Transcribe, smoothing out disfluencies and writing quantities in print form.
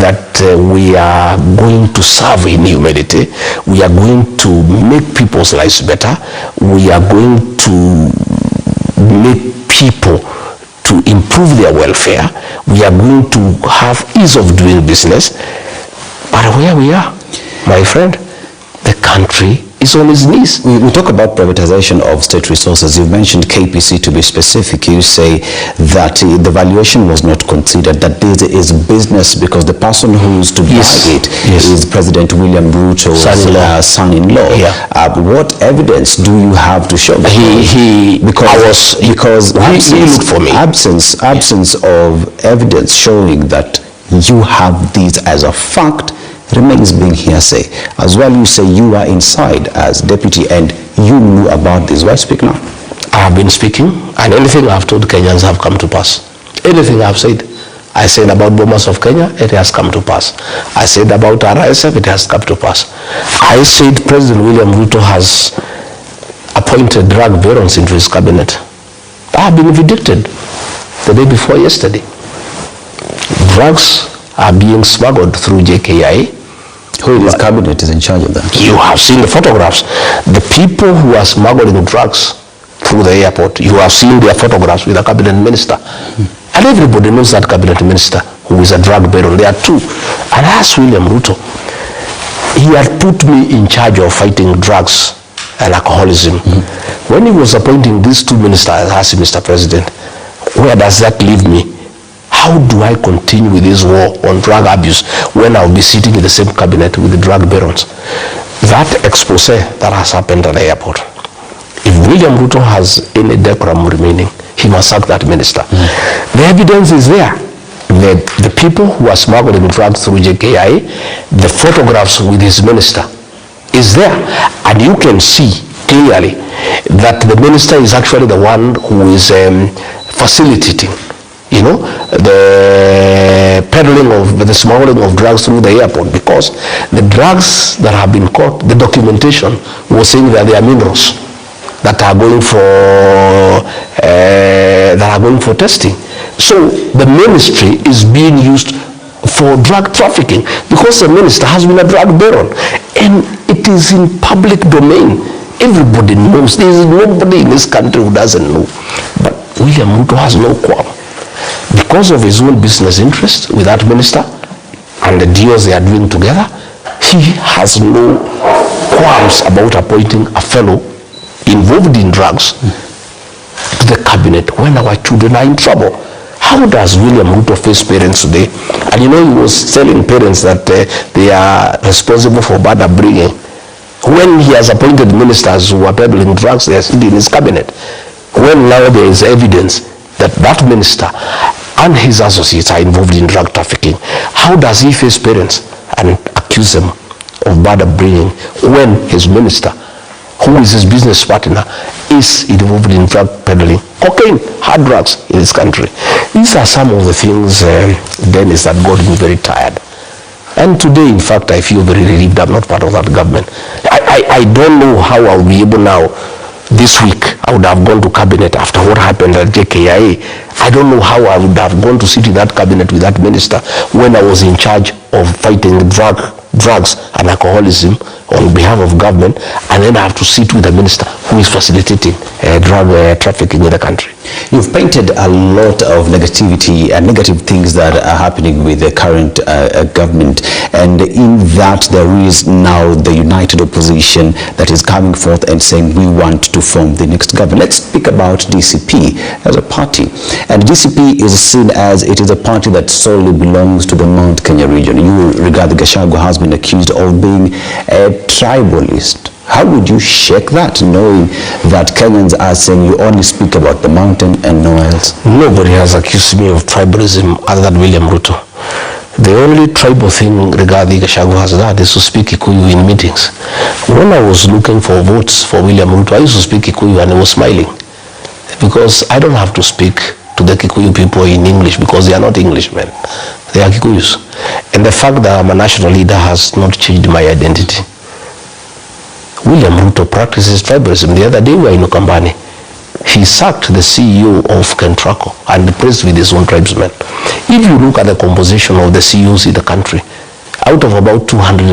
that we are going to serve in humility. We are going to make people's lives better. We are going to make people to improve their welfare. We are going to have ease of doing business. But where we are, my friend, the country is on its knees. We talk about privatization of state resources. You've mentioned KPC to be specific. You say that the valuation was not considered, that this is business because the person who is to buy it is President William Ruto's son-in-law. What evidence do you have to show? Because absence of evidence showing that you have these as a fact remains being hearsay. As well, you say you are inside as deputy and you knew about this. Why speak now? I have been speaking, and anything I've told Kenyans have come to pass. Anything I've said. I said about Bomas of Kenya, it has come to pass. I said about RSF, it has come to pass. I said President William Ruto has appointed drug barons into his cabinet. I have been vindicated the day before yesterday. Drugs are being smuggled through Jkia. Who in his cabinet is in charge of that? You have seen the photographs. The people who are smuggling drugs through the airport, you have seen their photographs with the cabinet minister. And everybody knows that cabinet minister who is a drug baron. There are two. And I asked William Ruto, he had put me in charge of fighting drugs and alcoholism. When he was appointing these two ministers, I asked him, Mr. President, where does that leave me? How do I continue with this war on drug abuse when I'll be sitting in the same cabinet with the drug barons? That expose that has happened at the airport, if William Ruto has any decorum remaining, he must sack that minister. The evidence is there. The people who are smuggling drugs through Jkia, the photographs with his minister is there. And you can see clearly that the minister is actually the one who is facilitating, you know, the peddling of the smuggling of drugs through the airport, because the drugs that have been caught, the documentation was saying that they are minerals that are going for testing. So the ministry is being used for drug trafficking because the minister has been a drug baron, and it is in public domain. Everybody knows. There is nobody in this country who doesn't know. But William Ruto has no qualm. Because of his own business interest with that minister and the deals they are doing together, he has no qualms about appointing a fellow involved in drugs to the cabinet when our children are in trouble. How does William Ruto face parents today? And you know, he was telling parents that they are responsible for bad upbringing. When he has appointed ministers who are peddling drugs, they are sitting in his cabinet. When now there is evidence that that minister and his associates are involved in drug trafficking, how does he face parents and accuse them of bad upbringing when his minister, who is his business partner, is involved in drug peddling, cocaine, hard drugs in this country? These are some of the things, Dennis, that got me very tired. And today, in fact, I feel very relieved I'm not part of that government. I don't know how I'll be able now. This week, I would have gone to cabinet after what happened at Jkia. I don't know how I would have gone to sit in that cabinet with that minister when I was in charge of fighting drugs and alcoholism on behalf of government, and then I have to sit with a minister who is facilitating drug trafficking in the country. You've painted a lot of negativity and negative things that are happening with the current government, and in that there is now the united opposition that is coming forth and saying we want to form the next government. Let's speak about DCP as a party. And DCP is seen as it is a party that solely belongs to the Mount Kenya region. You regard the Gachagua has been accused of being a tribalist. How would you shake that, knowing that Kenyans are saying you only speak about the mountain and no else? Nobody has accused me of tribalism other than William Ruto. The only tribal thing regarding Gachagua has done is to speak Kikuyu in meetings. When I was looking for votes for William Ruto, I used to speak Kikuyu and I was smiling, because I don't have to speak to the Kikuyu people in English because they are not Englishmen. They are Kikuyus. And the fact that I'm a national leader has not changed my identity. William Ruto practices tribalism. The other day we were in Ukambani. he sacked the CEO of Kentraco and replaced with his own tribesmen. If you look at the composition of the CEOs in the country, out of about 200